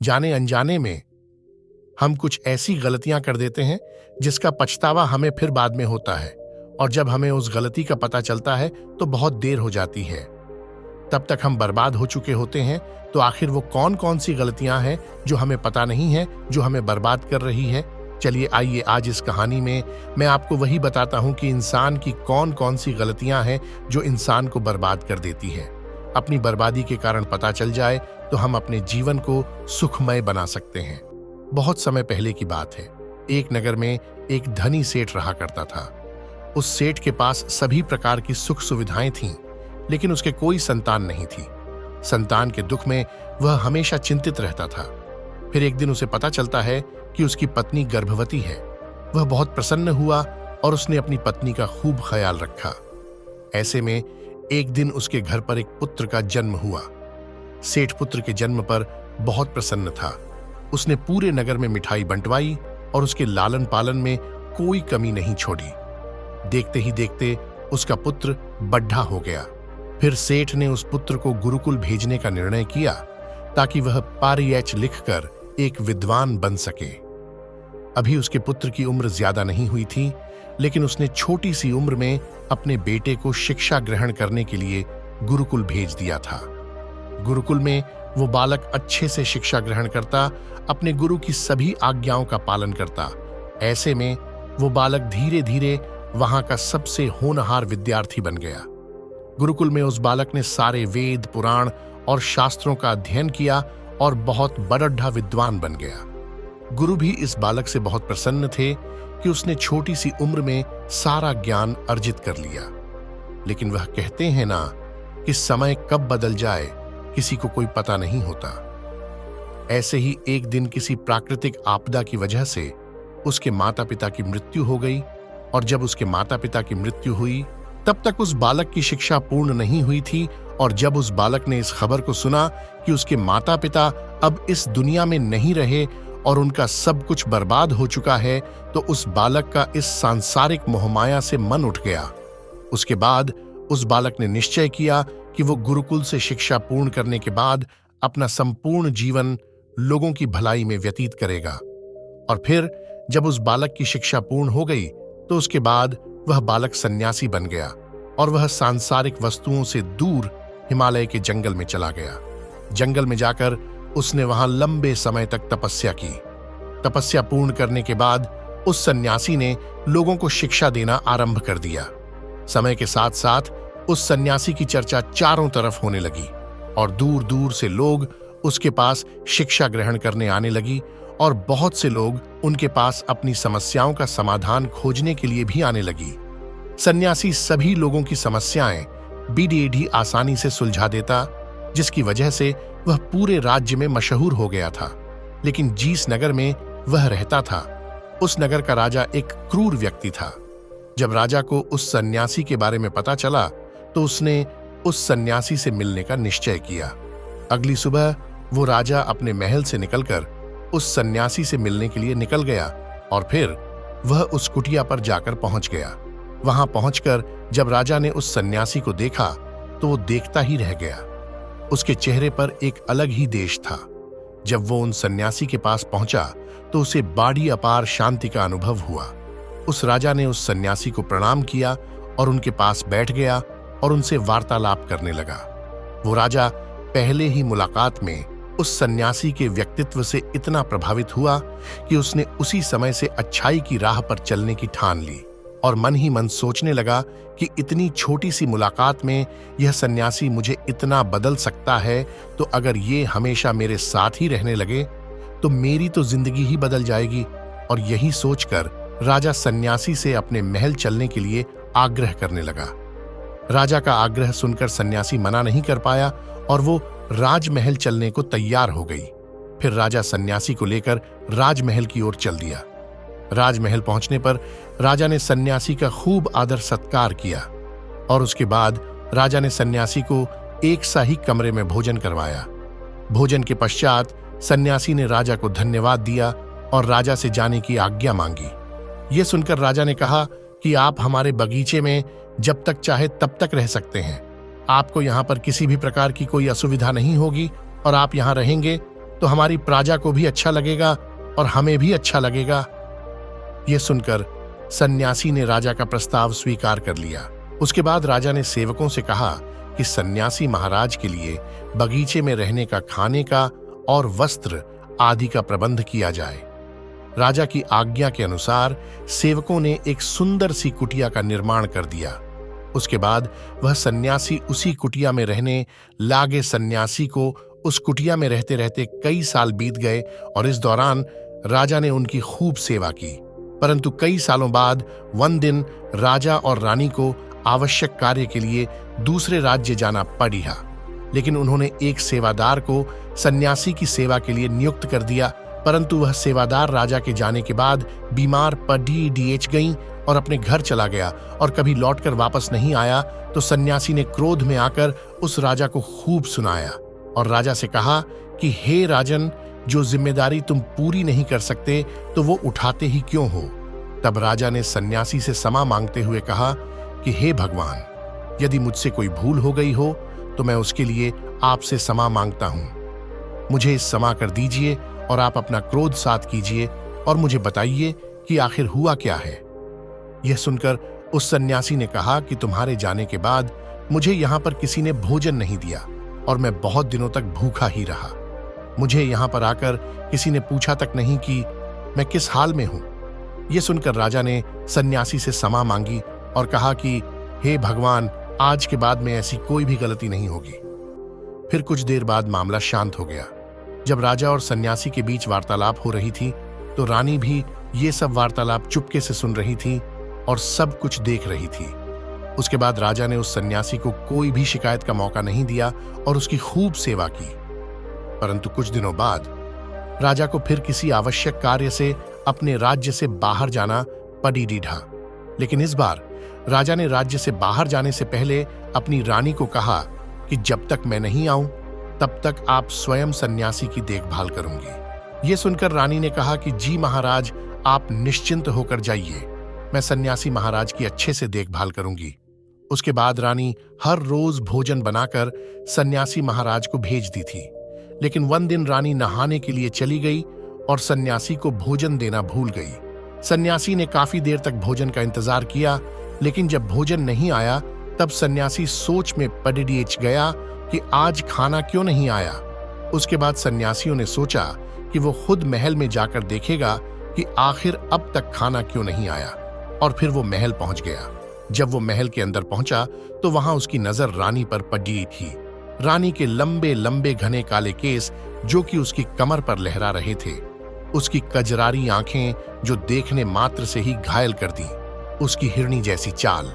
जाने अनजाने में हम कुछ ऐसी गलतियां कर देते हैं जिसका पछतावा हमें फिर बाद में होता है, और जब हमें उस गलती का पता चलता है तो बहुत देर हो जाती है। तब तक हम बर्बाद हो चुके होते हैं। तो आखिर वो कौन कौन सी गलतियां हैं जो हमें पता नहीं है, जो हमें बर्बाद कर रही है? चलिए आइए आज इस कहानी में मैं आपको वही बताता हूं कि इंसान की कौन कौन सी गलतियां हैं जो इंसान को बर्बाद कर देती है। अपनी बर्बादी के कारण पता चल जाए तो हम अपने जीवन को सुखमय बना सकते हैं। बहुत समय पहले की बात है। एक नगर में एक धनी सेठ रहा करता था। उस सेठ के पास सभी प्रकार की सुख सुविधाएं थीं, लेकिन उसके कोई संतान नहीं थी। संतान के दुख में वह हमेशा चिंतित रहता था। फिर एक दिन उसे पता चलता है कि उसकी पत्नी गर्भवती है। वह बहुत प्रसन्न हुआ और उसने अपनी पत्नी का खूब ख्याल रखा। ऐसे में एक दिन उसके घर पर एक पुत्र का जन्म हुआ। सेठ पुत्र के जन्म पर बहुत प्रसन्न था। उसने पूरे नगर में मिठाई बंटवाई और उसके लालन पालन में कोई कमी नहीं छोड़ी। देखते ही देखते उसका पुत्र बड्ढा हो गया। फिर सेठ ने उस पुत्र को गुरुकुल भेजने का निर्णय किया ताकि वह पारियच लिखकर एक विद्वान बन सके। अभी उसके पुत्र की उम्र ज्यादा नहीं हुई थी, लेकिन उसने छोटी सी उम्र में अपने बेटे को शिक्षा ग्रहण करने के लिए गुरुकुल भेज दिया था। गुरुकुल में वो बालक अच्छे से शिक्षा ग्रहण करता, अपने गुरु की सभी आज्ञाओं का पालन करता। ऐसे में वो बालक धीरे धीरे वहां का सबसे होनहार विद्यार्थी बन गया। गुरुकुल में उस बालक ने सारे वेद, पुराण और शास्त्रों का अध्ययन किया और बहुत बड़ढ़ा विद्वान बन गया। गुरु भी इस बालक से बहुत प्रसन्न थे कि उसने छोटी सी उम्र में सारा ज्ञान अर्जित कर लिया। लेकिन वह कहते हैं ना कि समय कब बदल जाए किसी को कोई पता नहीं होता। ऐसे ही एक दिन किसी प्राकृतिक आपदा की वजह से उसके माता पिता की मृत्यु हो गई, और जब उसके माता पिता की मृत्यु हुई तब तक उस बालक की शिक्षा पूर्ण नहीं हुई थी। और जब उस बालक ने इस खबर को सुना कि उसके माता पिता अब इस दुनिया में नहीं रहे और उनका सब कुछ बर्बाद हो चुका है, तो उस बालक का इस सांसारिक मोहमाया से मन उठ गया। उसके बाद उस बालक ने निश्चय किया कि वो गुरुकुल से शिक्षा पूर्ण करने के बाद अपना संपूर्ण जीवन लोगों की भलाई में व्यतीत करेगा। और फिर जब उस बालक की शिक्षा पूर्ण हो गई तो उसके बाद वह बालक सन्यासी बन गया और वह सांसारिक वस्तुओं से दूर हिमालय के जंगल में चला गया। जंगल में जाकर उसने वहां लंबे समय तक तपस्या की। तपस्या पूर्ण करने के बाद उस सन्यासी ने लोगों को शिक्षा देना आरंभ कर दिया। समय के साथ साथ उस सन्यासी की चर्चा चारों तरफ होने लगी और दूर दूर से लोग उसके पास शिक्षा ग्रहण करने आने लगी, और बहुत से लोग उनके पास अपनी समस्याओं का समाधान खोजने के लिए भी आने लगी। सन्यासी सभी लोगों की समस्याएं बीडीएडी आसानी से सुलझा देता, जिसकी वजह से वह पूरे राज्य में मशहूर हो गया था। लेकिन जिस नगर में वह रहता था, उस नगर का राजा एक क्रूर व्यक्ति था। जब राजा को उस सन्यासी के बारे में पता चला तो उसने उस सन्यासी से मिलने का निश्चय किया। अगली सुबह वो राजा अपने महल से निकलकर उस सन्यासी से मिलने के लिए निकल गया, और फिर वह उस कुटिया पर जाकर पहुंच गया। वहां पहुंचकर जब राजा ने उस सन्यासी को देखा तो वो देखता ही रह गया। उसके चेहरे पर एक अलग ही देश था। जब वो उन सन्यासी के पास पहुंचा तो उसे बड़ी अपार शांति का अनुभव हुआ। उस राजा ने उस सन्यासी को प्रणाम किया और उनके पास बैठ गया और उनसे वार्तालाप करने लगा। वो राजा पहले ही मुलाकात में उस सन्यासी के व्यक्तित्व से इतना प्रभावित हुआ कि उसने उसी समय से अच्छाई की राह पर चलने की ठान ली, और मन ही मन सोचने लगा कि इतनी छोटी सी मुलाकात में यह सन्यासी मुझे इतना बदल सकता है, तो अगर ये हमेशा मेरे साथ ही रहने लगे तो मेरी तो जिंदगी ही बदल जाएगी। और यही सोचकर राजा सन्यासी से अपने महल चलने के लिए आग्रह करने लगा। राजा का आग्रह सुनकर सन्यासी मना नहीं कर पाया और वो राजमहल चलने को तैयार हो गई। फिर राजा सन्यासी को लेकर राजमहल की ओर चल दिया। राजमहल पहुंचने पर राजा ने सन्यासी का खूब आदर सत्कार किया, और उसके बाद राजा ने सन्यासी को एक सा ही कमरे में भोजन करवाया। भोजन के पश्चात सन्यासी ने राजा को धन्यवाद दिया और राजा से जाने की आज्ञा मांगी। यह सुनकर राजा ने कहा कि आप हमारे बगीचे में जब तक चाहे तब तक रह सकते हैं। आपको यहाँ पर किसी भी प्रकार की कोई असुविधा नहीं होगी, और आप यहाँ रहेंगे तो हमारी प्रजा को भी अच्छा लगेगा और हमें भी अच्छा लगेगा। यह सुनकर सन्यासी ने राजा का प्रस्ताव स्वीकार कर लिया। उसके बाद राजा ने सेवकों से कहा कि सन्यासी महाराज के लिए बगीचे में रहने का, खाने का और वस्त्र आदि का प्रबंध किया जाए। राजा की आज्ञा के अनुसार सेवकों ने एक सुंदर सी कुटिया का निर्माण कर दिया। उसके बाद वह सन्यासी उसी कुटिया में रहने लागे। सन्यासी को उस कुटिया में रहते रहते कई साल बीत गए और इस दौरान राजा ने उनकी खूब सेवा की। परंतु कई सालों बाद one दिन राजा और रानी को आवश्यक कार्य के लिए दूसरे राज्य जाना पड़ा, लेकिन उन्होंने एक सेवादार को सन्यासी की सेवा के लिए नियुक्त कर दिया। परंतु वह सेवादार राजा के जाने के बाद बीमार पड़ी गई और अपने घर चला गया और कभी लौटकर वापस नहीं आया। तो सन्यासी ने क्रोध में आकर उस राजा को खूब सुनाया और राजा से कहा कि हे राजन, जो जिम्मेदारी तुम पूरी नहीं कर सकते तो वो उठाते ही क्यों हो। तब राजा ने सन्यासी से क्षमा मांगते हुए कहा कि हे भगवान, यदि मुझसे कोई भूल हो गई हो तो मैं उसके लिए आपसे क्षमा मांगता हूं। मुझे क्षमा कर दीजिए और आप अपना क्रोध शांत कीजिए और मुझे बताइए कि आखिर हुआ क्या है। यह सुनकर उस सन्यासी ने कहा कि तुम्हारे जाने के बाद मुझे यहां पर किसी ने भोजन नहीं दिया और मैं बहुत दिनों तक भूखा ही रहा। मुझे यहां पर आकर किसी ने पूछा तक नहीं कि मैं किस हाल में हूं। यह सुनकर राजा ने सन्यासी से क्षमा मांगी और कहा कि हे भगवान, आज के बाद में ऐसी कोई भी गलती नहीं होगी। फिर कुछ देर बाद मामला शांत हो गया। जब राजा और सन्यासी के बीच वार्तालाप हो रही थी तो रानी भी ये सब वार्तालाप चुपके से सुन रही थी और सब कुछ देख रही थी। उसके बाद राजा ने उस सन्यासी को कोई भी शिकायत का मौका नहीं दिया और उसकी खूब सेवा की। परंतु कुछ दिनों बाद राजा को फिर किसी आवश्यक कार्य से अपने राज्य से बाहर जाना पड़ा, लेकिन इस बार राजा ने राज्य से बाहर जाने से पहले अपनी रानी को कहा कि जब तक मैं नहीं आऊं तब तक आप स्वयं सन्यासी की देखभाल करूंगी। यह सुनकर रानी ने कहा कि जी महाराज, आप निश्चिंत होकर जाइए, मैं सन्यासी महाराज की अच्छे से देखभाल करूंगी। उसके बाद रानी हर रोज भोजन बनाकर सन्यासी महाराज को भेज दी थी, लेकिन one दिन रानी नहाने के लिए चली गई और सन्यासी को भोजन देना भूल गई। सन्यासी ने काफी देर तक भोजन का इंतजार किया, लेकिन जब भोजन नहीं आया तब सन्यासी सोच में पड़ गया कि आज खाना क्यों नहीं आया। उसके बाद सन्यासियों ने सोचा कि वो खुद महल में जाकर देखेगा कि आखिर अब तक खाना क्यों नहीं आया, और फिर वो महल पहुंच गया। जब वो महल के अंदर पहुंचा तो वहां उसकी नजर रानी पर पड़ी थी। रानी के लंबे लंबे घने काले केस जो कि उसकी कमर पर लहरा रहे थे, उसकी कजरारी आंखें जो देखने मात्र से ही घायल कर दी, उसकी हिरनी जैसी चाल।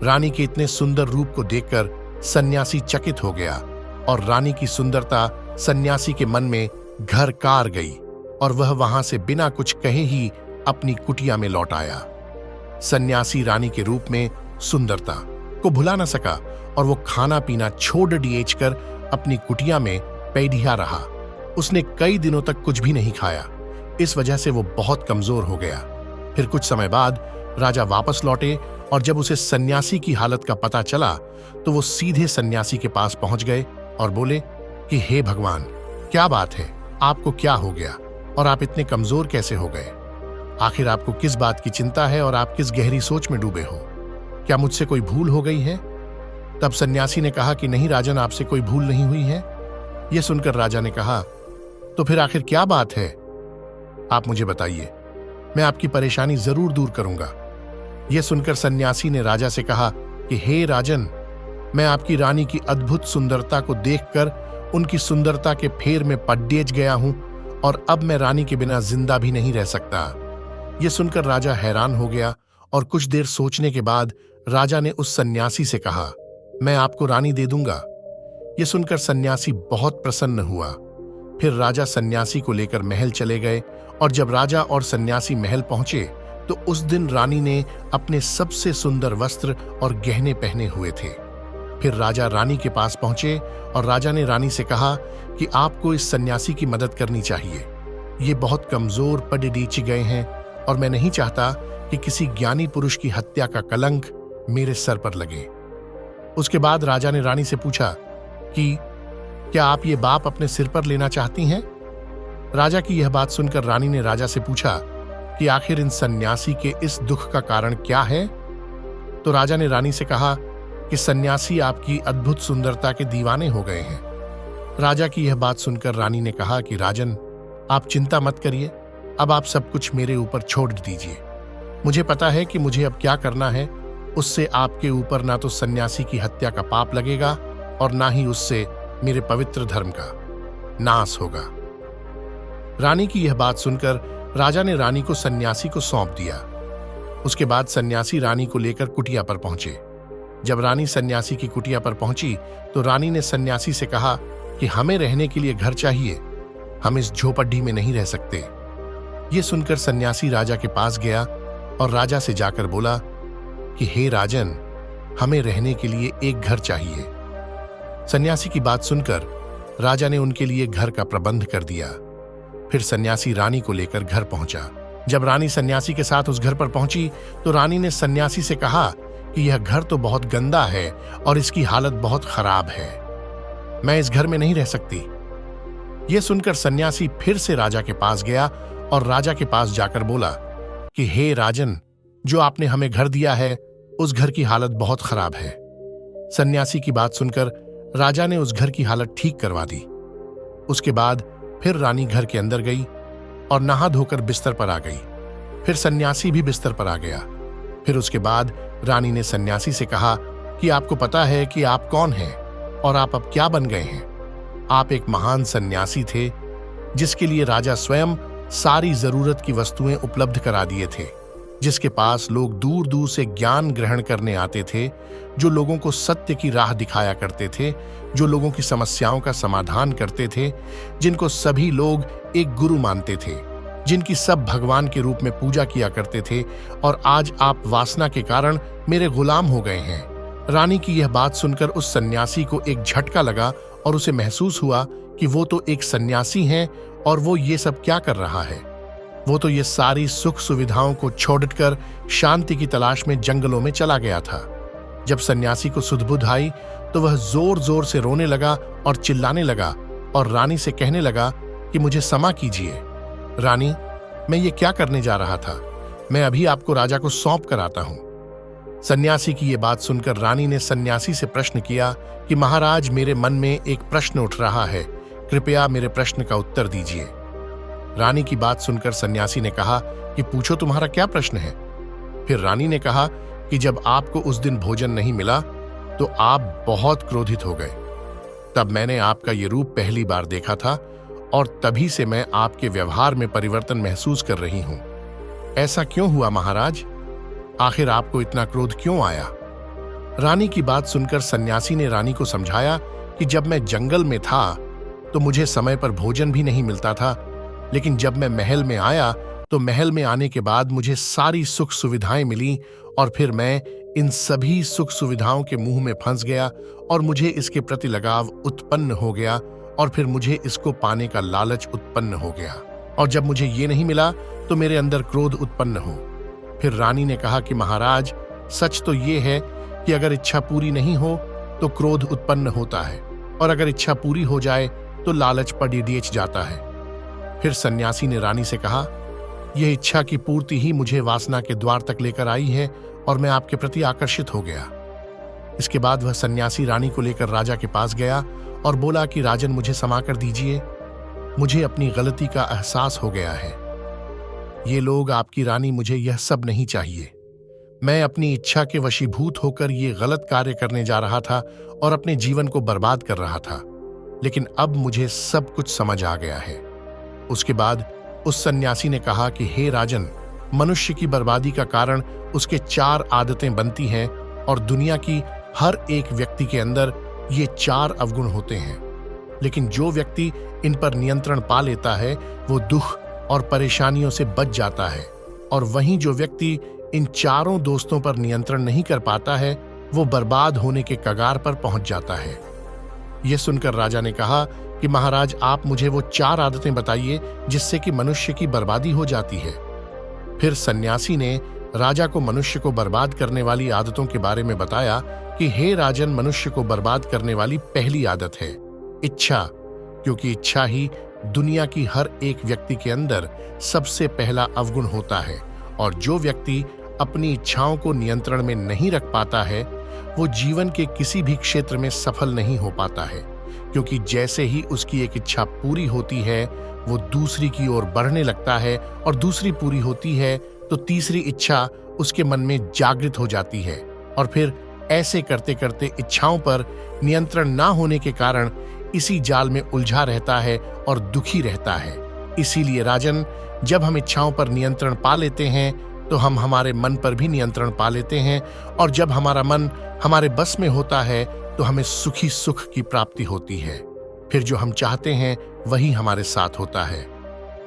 रानी के इतने सुंदर रूप को देखकर सन्यासी चकित हो गया और रानी की सुंदरता सन्यासी के मन में घर कार गई और वह वहां से बिना कुछ कहे ही अपनी कुटिया में लौट आया। सन्यासी रानी के रूप में सुंदरता को भुला न सका और वो खाना पीना छोड़ कर अपनी कुटिया में पैठिया रहा। उसने कई दिनों तक कुछ भी नहीं खाया। इस वजह से वो बहुत कमजोर हो गया। फिर कुछ समय बाद राजा वापस लौटे और जब उसे सन्यासी की हालत का पता चला तो वो सीधे सन्यासी के पास पहुंच गए और बोले कि हे भगवान, क्या बात है, आपको क्या हो गया और आप इतने कमजोर कैसे हो गए? आखिर आपको किस बात की चिंता है और आप किस गहरी सोच में डूबे हो? क्या मुझसे कोई भूल हो गई है? तब सन्यासी ने कहा कि नहीं राजन, आपसे कोई भूल नहीं हुई है। यह सुनकर राजा ने कहा, तो फिर आखिर क्या बात है, आप मुझे बताइए, मैं आपकी परेशानी जरूर दूर करूंगा। यह सुनकर सन्यासी ने राजा से कहा कि हे राजन, मैं आपकी रानी की अद्भुत सुंदरता को देखकर उनकी सुंदरता के फेर में पड्डेज गया हूं और अब मैं रानी के बिना जिंदा भी नहीं रह सकता। यह सुनकर राजा हैरान हो गया और कुछ देर सोचने के बाद राजा ने उस सन्यासी से कहा, मैं आपको रानी दे दूंगा। यह सुनकर सन्यासी बहुत प्रसन्न हुआ। फिर राजा सन्यासी को लेकर महल चले गए और जब राजा और सन्यासी महल पहुंचे तो उस दिन रानी ने अपने सबसे सुंदर वस्त्र और गहने पहने हुए थे। फिर राजा रानी के पास पहुंचे और राजा ने रानी से कहा कि आपको इस सन्यासी की मदद करनी चाहिए। ये बहुत कमजोर पड़े गए हैं और मैं नहीं चाहता कि किसी ज्ञानी पुरुष की हत्या का कलंक मेरे सर पर लगे। उसके बाद राजा ने रानी से पूछा कि क्या आप ये बाप अपने सिर पर लेना चाहती हैं राजा की यह बात सुनकर रानी ने राजा से पूछा कि आखिर इन सन्यासी के इस दुख का कारण क्या है। तो राजा ने रानी से कहा कि सन्यासी आपकी अद्भुत सुंदरता के दीवाने हो गए हैं। राजा की यह बात सुनकर रानी ने कहा कि राजन, आप चिंता मत करिए, अब आप सब कुछ मेरे ऊपर छोड़ दीजिए। मुझे पता है कि मुझे अब क्या करना है। उससे आपके ऊपर ना तो सन्यासी की हत्या का पाप लगेगा और ना ही उससे मेरे पवित्र धर्म का नाश होगा। रानी की यह बात सुनकर राजा ने रानी को सन्यासी को सौंप दिया। उसके बाद सन्यासी रानी को लेकर कुटिया पर पहुंचे। जब रानी सन्यासी की कुटिया पर पहुंची तो रानी ने सन्यासी से कहा कि हमें रहने के लिए घर चाहिए, हम इस झोपड़ी में नहीं रह सकते। ये सुनकर सन्यासी राजा के पास गया और राजा से जाकर बोला कि हे राजन, हमें रहने के लिए एक घर चाहिए। सन्यासी की बात सुनकर राजा ने उनके लिए घर का प्रबंध कर दिया। फिर सन्यासी रानी को लेकर घर पहुंचा। जब रानी सन्यासी के साथ उस घर पर पहुंची तो रानी ने सन्यासी से कहा कि यह घर तो बहुत गंदा है और इसकी हालत बहुत खराब है, मैं इस घर में नहीं रह सकती। यह सुनकर सन्यासी फिर से राजा के पास गया और राजा के पास जाकर बोला कि हे राजन, जो आपने हमें घर दिया है उस घर की हालत बहुत खराब है। सन्यासी की बात सुनकर राजा ने उस घर की हालत ठीक करवा दी। उसके बाद फिर रानी घर के अंदर गई और नहा धोकर बिस्तर पर आ गई। फिर सन्यासी भी बिस्तर पर आ गया। फिर उसके बाद रानी ने सन्यासी से कहा कि आपको पता है कि आप कौन हैं और आप अब क्या बन गए हैं। आप एक महान सन्यासी थे जिसके लिए राजा स्वयं सारी जरूरत की वस्तुएं उपलब्ध करा दिए थे, जिसके पास लोग दूर दूर से ज्ञान ग्रहण करने आते थे, जो लोगों को सत्य की राह दिखाया करते थे, जो लोगों की समस्याओं का समाधान करते थे, जिनको सभी लोग एक गुरु मानते थे, जिनकी सब भगवान के रूप में पूजा किया करते थे। और आज आप वासना के कारण मेरे गुलाम हो गए हैं। रानी की यह बात सुनकर उस सन्यासी को एक झटका लगा और उसे महसूस हुआ कि वो तो एक सन्यासी हैं और वो ये सब क्या कर रहा है। वो तो ये सारी सुख सुविधाओं को छोड़कर शांति की तलाश में जंगलों में चला गया था। जब सन्यासी को सुध-बुध आई तो वह जोर जोर से रोने लगा और चिल्लाने लगा और रानी से कहने लगा कि मुझे क्षमा कीजिए रानी, मैं ये क्या करने जा रहा था, मैं अभी आपको राजा को सौंप कर आता हूं। सन्यासी की ये बात सुनकर रानी ने सन्यासी से प्रश्न किया कि महाराज, मेरे मन में एक प्रश्न उठ रहा है, कृपया मेरे प्रश्न का उत्तर दीजिए। रानी की बात सुनकर सन्यासी ने कहा कि पूछो, तुम्हारा क्या प्रश्न है। फिर रानी ने कहा कि जब आपको उस दिन भोजन नहीं मिला तो आप बहुत क्रोधित हो गए। तब मैंने आपका ये रूप पहली बार देखा था और तभी से मैं आपके व्यवहार में परिवर्तन महसूस कर रही हूं। ऐसा क्यों हुआ महाराज? आखिर आपको इतना क्रोध क्यों आया? रानी की बात सुनकर सन्यासी ने रानी को समझाया कि जब मैं जंगल में था तो मुझे समय पर भोजन भी नहीं मिलता था, लेकिन जब मैं महल में आया तो महल में आने के बाद मुझे सारी सुख सुविधाएं मिली और फिर मैं इन सभी सुख सुविधाओं के मुंह में फंस गया और मुझे इसके प्रति लगाव उत्पन्न हो गया और फिर मुझे इसको पाने का लालच उत्पन्न हो गया और जब मुझे ये नहीं मिला तो मेरे अंदर क्रोध उत्पन्न हो। फिर रानी ने कहा कि महाराज, सच तो ये है कि अगर इच्छा पूरी नहीं हो तो क्रोध उत्पन्न होता है और अगर इच्छा पूरी हो जाए तो लालच पड़ीडीच जाता है। फिर सन्यासी ने रानी से कहा, यह इच्छा की पूर्ति ही मुझे वासना के द्वार तक लेकर आई है और मैं आपके प्रति आकर्षित हो गया। इसके बाद वह सन्यासी रानी को लेकर राजा के पास गया और बोला कि राजन, मुझे क्षमा कर दीजिए, मुझे अपनी गलती का एहसास हो गया है। ये लोग, आपकी रानी, मुझे यह सब नहीं चाहिए। मैं अपनी इच्छा के वशीभूत होकर ये गलत कार्य करने जा रहा था और अपने जीवन को बर्बाद कर रहा था, लेकिन अब मुझे सब कुछ समझ आ गया है। उसके बाद उस सन्यासी ने कहा कि हे राजन, मनुष्य की बर्बादी का कारण उसके 4 आदतें बनती हैं और दुनिया की हर एक व्यक्ति के अंदर ये 4 अवगुण होते हैं, लेकिन जो व्यक्ति इन पर नियंत्रण पा लेता है वो दुख और परेशानियों से बच जाता है, और वहीं जो व्यक्ति इन 4 दोस्तों पर नियंत्रण नहीं कर पाता है वो बर्बाद होने के कगार पर पहुंच जाता है। यह सुनकर राजा ने कहा कि महाराज, आप मुझे वो 4 आदतें बताइए जिससे कि मनुष्य की बर्बादी हो जाती है। फिर सन्यासी ने राजा को मनुष्य को बर्बाद करने वाली आदतों के बारे में बताया कि हे राजन, मनुष्य को बर्बाद करने वाली पहली आदत है इच्छा, क्योंकि इच्छा ही दुनिया की हर एक व्यक्ति के अंदर सबसे पहला अवगुण होता है, और जो व्यक्ति अपनी इच्छाओं को नियंत्रण में नहीं रख पाता है वो जीवन के किसी भी क्षेत्र में सफल नहीं हो पाता है, क्योंकि जैसे ही उसकी एक इच्छा पूरी होती है वो दूसरी की ओर बढ़ने लगता है, और दूसरी पूरी होती है तो तीसरी इच्छा उसके मन में जागृत हो जाती है, और फिर ऐसे करते करते इच्छाओं पर नियंत्रण ना होने के कारण इसी जाल में उलझा रहता है और दुखी रहता है। इसीलिए राजन, जब हम इच्छाओं पर नियंत्रण पा लेते हैं तो हम हमारे मन पर भी नियंत्रण पा लेते हैं, और जब हमारा मन हमारे बस में होता है तो हमें सुखी सुख की प्राप्ति होती है। फिर जो हम चाहते हैं वही हमारे साथ होता है।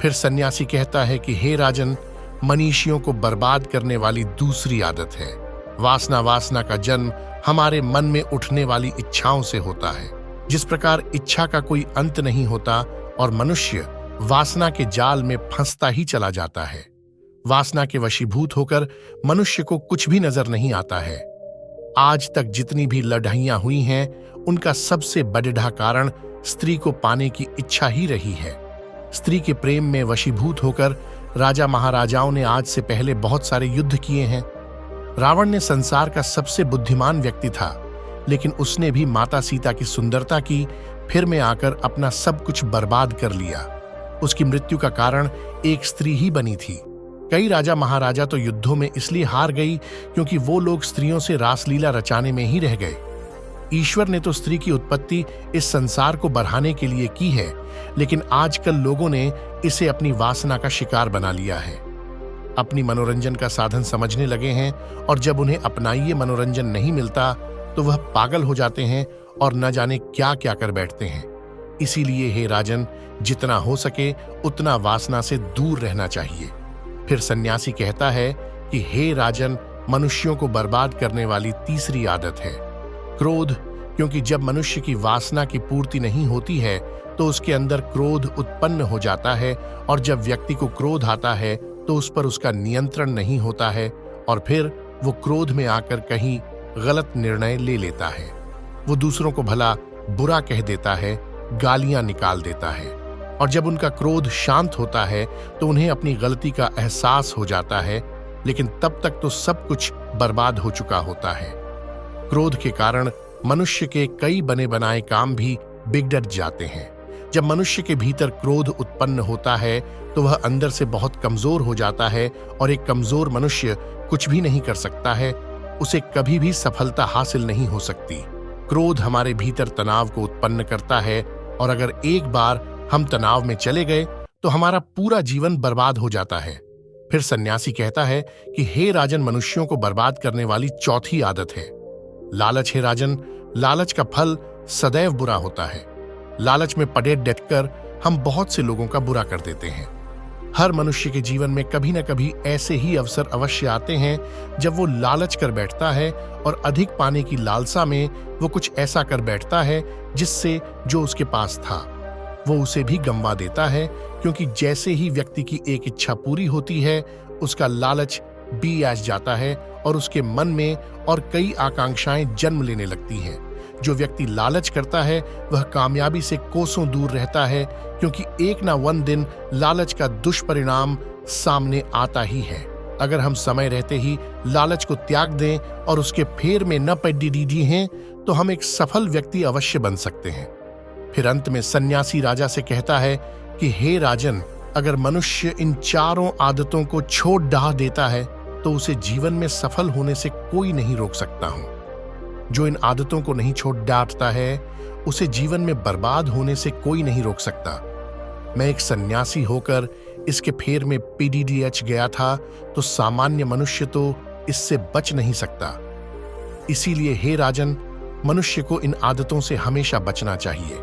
फिर सन्यासी कहता है कि हे राजन, मनीषियों को बर्बाद करने वाली दूसरी आदत है वासना। वासना का जन्म हमारे मन में उठने वाली इच्छाओं से होता है। जिस प्रकार इच्छा का कोई अंत नहीं होता और मनुष्य वासना के जाल में फंसता ही चला जाता है। वासना के वशीभूत होकर मनुष्य को कुछ भी नजर नहीं आता है। आज तक जितनी भी लड़ाइयां हुई हैं उनका सबसे बड़ा कारण स्त्री को पाने की इच्छा ही रही है। स्त्री के प्रेम में वशीभूत होकर राजा महाराजाओं ने आज से पहले बहुत सारे युद्ध किए हैं। रावण ने संसार का सबसे बुद्धिमान व्यक्ति था, लेकिन उसने भी माता सीता की सुंदरता की फिर में आकर अपना सब कुछ बर्बाद कर लिया। उसकी मृत्यु का कारण एक स्त्री ही बनी थी। कई राजा महाराजा तो युद्धों में इसलिए हार गई क्योंकि वो लोग स्त्रियों से रासलीला रचाने में ही रह गए। ईश्वर ने तो स्त्री की उत्पत्ति इस संसार को बढ़ाने के लिए की है, लेकिन आजकल लोगों ने इसे अपनी वासना का शिकार बना लिया है, अपनी मनोरंजन का साधन समझने लगे हैं, और जब उन्हें अपना ये मनोरंजन नहीं मिलता तो वह पागल हो जाते हैं और न जाने क्या क्या कर बैठते हैं। इसीलिए हे राजन, जितना हो सके उतना वासना से दूर रहना चाहिए। फिर सन्यासी कहता है कि हे राजन, मनुष्यों को बर्बाद करने वाली तीसरी आदत है क्रोध, क्योंकि जब मनुष्य की वासना की पूर्ति नहीं होती है तो उसके अंदर क्रोध उत्पन्न हो जाता है, और जब व्यक्ति को क्रोध आता है तो उस पर उसका नियंत्रण नहीं होता है, और फिर वो क्रोध में आकर कहीं गलत निर्णय ले लेता है। वो दूसरों को भला बुरा कह देता है, गालियां निकाल देता है, और जब उनका क्रोध शांत होता है तो उन्हें अपनी गलती का एहसास हो जाता है, लेकिन तब तक तो सब कुछ बर्बाद हो चुका होता है। क्रोध के कारण मनुष्य के कई बने बनाए काम भी बिगड़ जाते हैं। जब मनुष्य के भीतर क्रोध उत्पन्न होता है तो वह अंदर से बहुत कमजोर हो जाता है, और एक कमजोर मनुष्य कुछ भी नहीं कर सकता है, उसे कभी भी सफलता हासिल नहीं हो सकती। क्रोध हमारे भीतर तनाव को उत्पन्न करता है, और अगर एक बार हम तनाव में चले गए तो हमारा पूरा जीवन बर्बाद हो जाता है। फिर सन्यासी कहता है कि हे राजन, मनुष्यों को बर्बाद करने वाली चौथी आदत है लालच। है राजन, लालच का फल सदैव बुरा होता है। लालच में पड़े डटकर हम बहुत से लोगों का बुरा कर देते हैं। हर मनुष्य के जीवन में कभी न कभी ऐसे ही अवसर अवश्य आते हैं जब वो लालच कर बैठता है, और अधिक पाने की लालसा में वो कुछ ऐसा कर बैठता है जिससे जो उसके पास था वो उसे भी गंवा देता है, क्योंकि जैसे ही व्यक्ति की एक इच्छा पूरी होती है उसका लालच भी आ जाता है, और उसके मन में और कई आकांक्षाएं जन्म लेने लगती हैं। जो व्यक्ति लालच करता है वह कामयाबी से कोसों दूर रहता है, क्योंकि एक ना वन दिन लालच का दुष्परिणाम सामने आता ही है। अगर हम समय रहते ही लालच को त्याग दें और उसके फेर में न पड़ी हैं तो हम एक सफल व्यक्ति अवश्य बन सकते हैं। फिर अंत में सन्यासी राजा से कहता है कि हे राजन, अगर मनुष्य इन चारों आदतों को छोड़ डाह देता है तो उसे जीवन में सफल होने से कोई नहीं रोक सकता हूं। जो इन आदतों को नहीं छोड़ डांटता है उसे जीवन में बर्बाद होने से कोई नहीं रोक सकता। मैं एक सन्यासी होकर इसके फेर में पीडीडीएच गया था तो सामान्य मनुष्य तो इससे बच नहीं सकता। इसीलिए हे राजन, मनुष्य को इन आदतों से हमेशा बचना चाहिए।